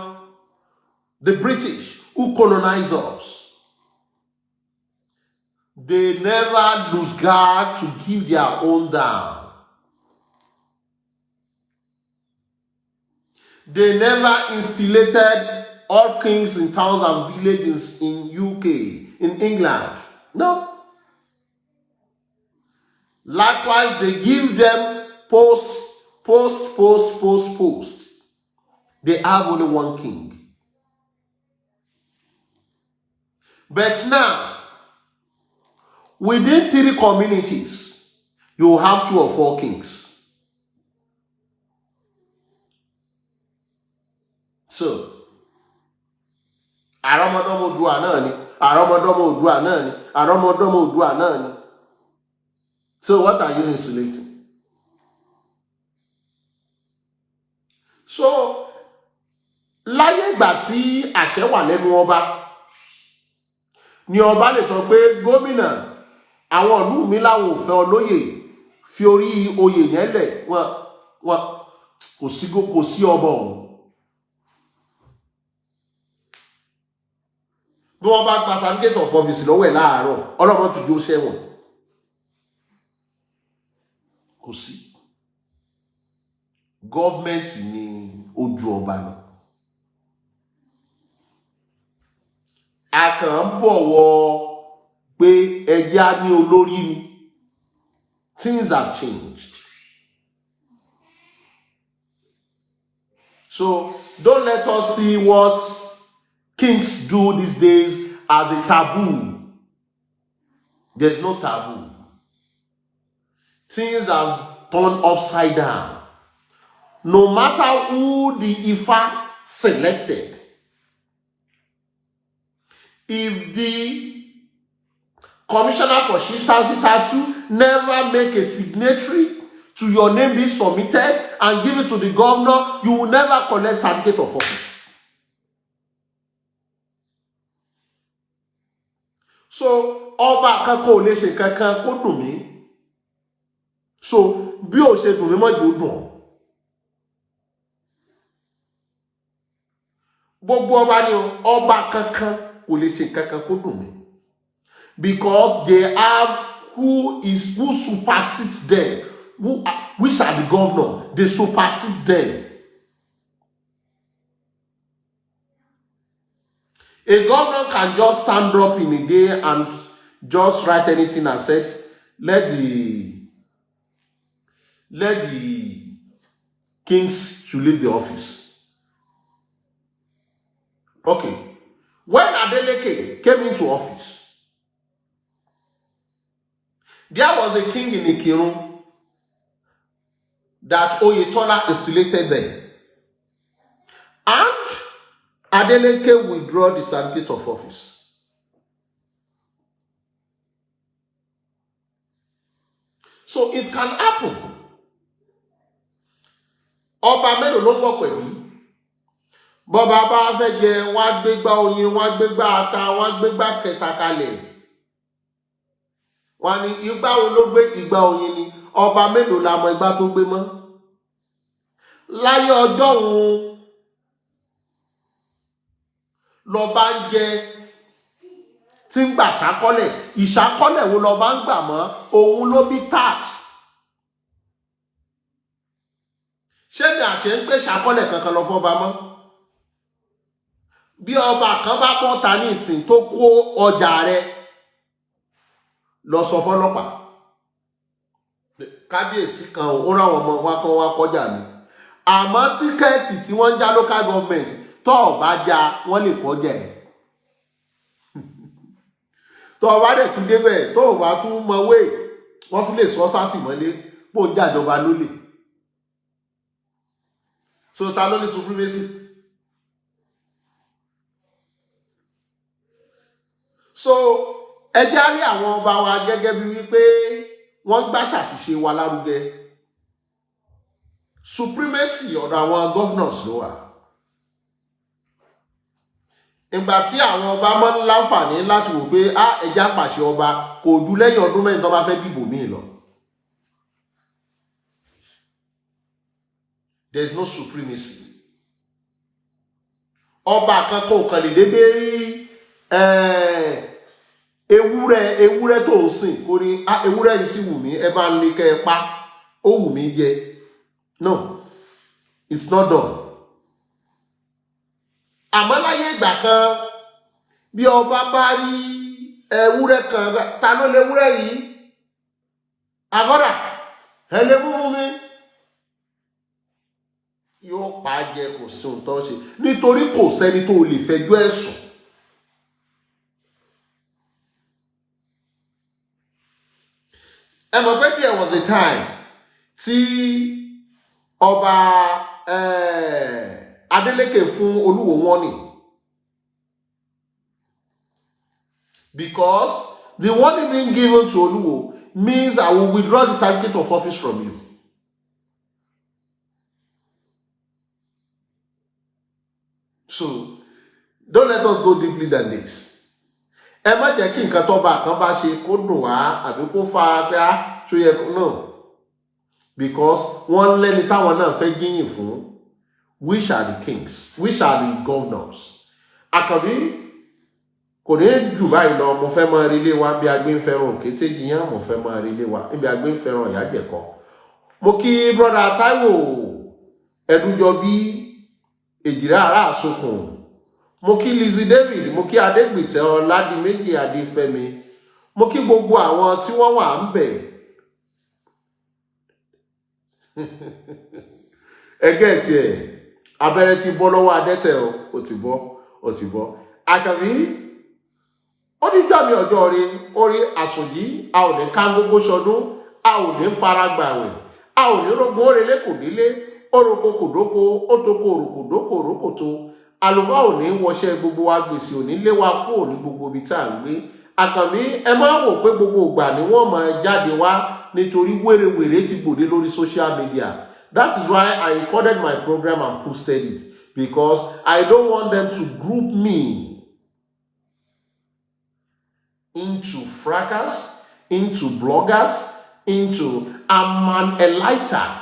the British who colonized us, they never lose guard to give their own down. They never instillated all kings in towns and villages in UK, in England. No. Likewise, they give them post. They have only one king. But now, within 3 communities, you have 2 or 4 kings. So, àrọ́mọdọ́mọ Oòduà náà ni, àrọ́mọdọ́mọ Oòduà náà ni, àrọ́mọdọ́mọ Oòduà náà ni. So what are you insulating? So, láyé ìgbà tí àṣẹ wà lẹ́nu ọba, ni ọba lè sọ pé gómìnà àwọn ìlú mi láwọn ò fẹ́ olóyè fi orí oyè yẹn lẹ̀, wọ́n kò sí ọba ọ̀hún. Bí wọ́n bá gba certificate of office lọ́wọ́ ẹ̀ láàárọ̀, ọlọ́mọ tún jó sẹ́wọ̀n. Kò sí. Gọ́ọ̀mẹ̀ntì ni ó ju ọba lọ. A kàn ń bọ̀wọ̀ pé ẹja ní olórí ni. Things have changed. So don't let us see what kings do these days as a taboo. There's no taboo. Things have turned upside down. No matter who the Ifa selected, if the commissioner for chieftaincy tattoo never make a signatory to your name being submitted and give it to the governor, you will never collect certificate of office. So, ọba kankan ò lè ṣe kankan kó dùn mí. So, bí ó ṣe dùn mí mọ́ jù ó dùn ọ́. Gbogbo ọba ni ọba kankan kò lè ṣe kankan kó dùn mí. Because they have who supersedes them, which are the governor, they supersede them. A governor can just stand up in a day and just write anything and said, let the kings should leave the office. Okay. When Adeleke came into office, there was a king in Ikirun that Oyetola installated there. And Adeleke withdraw the certificate of office. So it can happen. Ọba mélòó ló wọ́ pẹ̀lú? bọ́ba bá fẹ́ jẹ wọ́n á gbégbá oyin, wọ́n á gbégbá ata, wọ́n á gbégbá kẹta kalẹ̀. Wọ́n ní igbá wo ló gbé ìgbà oyin ni, ọba mélòó la mọ igbá tó gbé mọ́. Láyé ọjọ́ òun lọ́ba ń jẹ tí ń gbà ṣàkọ́lẹ̀, ìṣàkọ́lẹ̀ wo lọ́ba ń gbà mọ́, òun ló bí tax. Ṣé ni àti ń gbé ṣàkọ́lẹ̀ kankan lọ fọ́ba mọ́? Bí ọba kan bá pọ́n ta ní ìsìn tó kó ọjà rẹ̀ lọ sọ fọ́lọ́pàá, kábíyèsí kan ó ráwọn ọmọ wa kan wá kọjá ni, àmọ́ tíkẹ́ẹ̀tì tí wọ́n ń já local government tó ọba já wọ́n lè kọjá ẹ̀. tó ọba dẹ̀ tún débẹ̀ tó ọba tún mọ̀wé wọ́n tún lè sọ sátìmọ́lé pò ń jàjọba lólè. So ta ló ní supremacy? So ẹjẹ́ á rí àwọn ọba wa gẹ́gẹ́ bí wípé wọ́n gbàṣà ti ṣe wa lárugẹ. Supremacy ọ̀dọ̀ àwọn governors ló wà. Ìgbà tí àwọn ọba mọ́ ń láǹfààní láti wò pé ẹjẹ́ àpàṣẹ ọba kò ju lẹ́yìn ọdún mẹ́rin tó bá fẹ́ dìbò míì lọ. There is no supremacy. Ọba kan kò kàn lè débé rí ewúrẹ́ tó ń sìn kò ní ewúrẹ́ yìí sì wù mí ẹ bá ń lé kẹ́ ẹ pa ó wù mí jẹ. No, it's not done. Àmọ́ láyé ìgbà kan bí ọba bá rí ewúrẹ́ kan ta ló lè ewúrẹ́ yìí àgọ́dà ẹ lè mú fún mi, yóò pa á jẹ, kò sí ohun tó ṣe nítorí kò sẹ́ni tó lè fẹjọ́ ẹ̀sùn. Ẹ mọ̀ pé there was a time tí ọba Adeleke fún Olúwo warning, because the warning being given to Olúwo means I will withdraw the certificate of office from you. So don't let us go deeply than this. Ẹ má jẹ́ kí nǹkan tó bá kan bá ṣe kó dùn wá àbí kó fa pé tó yẹ kó náà, because wọ́n lẹ́ni táwọn náà fẹ́ jíyìn fún. Which are the kings? Which are the governors? Àkànbí kò ní jù báyìí lọ, mo fẹ́ máa rí ilé wa bí agbé ń fẹ́ràn òkété jiyàn, mo fẹ́ máa rí ilé wa bí agbé ń fẹ́ràn ìyájẹ̀kọ́. Mo kí brọ́dà Táíwò Ẹ̀dújọbí Èjìrẹ́ ará àsokùn, mo kí Lizzy David, mo kí Adégbìtẹ́ Ọládìméjì Adéfẹ́mi, mo kí gbogbo àwọn tí wọ́n wà ń bẹ̀. Ẹgẹ́ tiẹ̀ abẹ́rẹ́ ti bọ́ lọ́wọ́ adẹ́tẹ̀ ó ti bọ́. Àkànbí ó ní jọ́mi ọjọ́ orí àsùnjí, a ò ní ká gbogbo ṣọdún, a ò ní faragbàwẹ̀, a ò ní rògbò orèlé kò nílé, oroko kò dóko, ó tóko òrùkò dóko òrókò tó, àlùbá ò ní wọṣẹ́ gbogbo wa, gbèsè ò ní lé wa kúrò ní gbogbo ibi tá à ń gbé. Àkànbí ẹ máa wò pé gbogbo ìgbà ni wọ́n máa jáde wá nítorí wèrèwèrè ti gbòde lórí social media. That is why I recorded my program and posted it, because I don't want them to group me into fracas, into bloggers, into I'm an enlightener.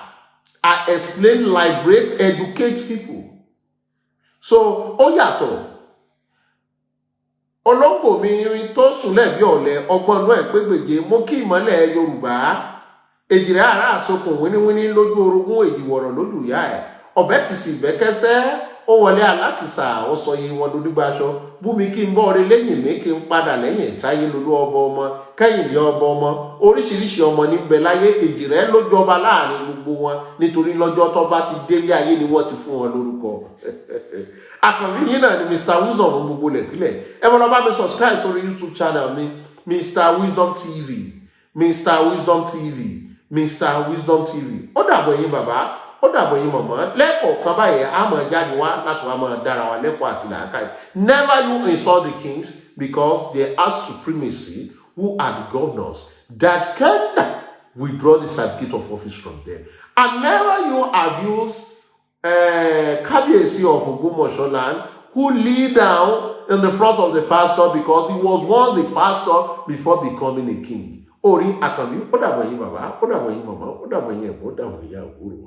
I explain, liberate, educate people. So, ó yàtọ̀. Olóńgbò mi tó sùnlẹ̀ bí ọ̀lẹ ọgbọ́n náà pé gbèje, mo kí ìmọ́lẹ̀ Yorùbá. Èjìrẹ́ ará àsokùn wíníwíní lójú orogún, èjìwọ̀rọ̀ lójú ìyá ẹ̀. Ọ̀bẹ kìsì ìbẹ́kẹ́sẹ́, ó wọlé alákìsà, ó sọ yìí wọn dodúgbaṣọ. Búmi kí n bọ́ ọrẹ lẹ́yìn mi kí n padà lẹ́yìn ìtáyé lolú ọba ọmọ, kẹ́yìn ní ọba ọmọ. Oríṣiríṣi ọmọ níbẹ̀ láyé, Èjìrẹ́ ló jọba láàrin gbogbo wọn nítorí lọ́jọ́ tó bá ti délé ayé ni wọ́n ti fún wọn lórúkọ. Àkànbí yìí náà ni Mr. Wisdom gbogbo lẹ̀kílẹ̀. Ẹ mọ́ lọ bá mi subscribe sórí YouTube channel mi, Mr. Wisdom TV, Mr. Wisdom TV, Mr. Wisdom TV. Ó dàbọ̀ yín bàbá, ó dàbọ̀ yín màmá. Lẹ́kọ̀ọ̀kan báyẹn á máa jáde wá láti wá máa dára wa lẹ́kọ̀ọ́ àti làákàyè. Never you insult the kings, because they are supremacy, who are the governors that can withdraw the certificate of office from them. And never you abuse Kábíyèsí of Ògbómọ̀ṣọ́ land, who lay down in the front of the pastor because he was once a pastor before becoming a king. Orí Àkànbí, ó dàbọ̀ yín bàbá, ó dàbọ̀ yín màmá, ó dàbọ̀ yín ẹ̀gbọ́n, ó dàbọ̀ yín àbúrò.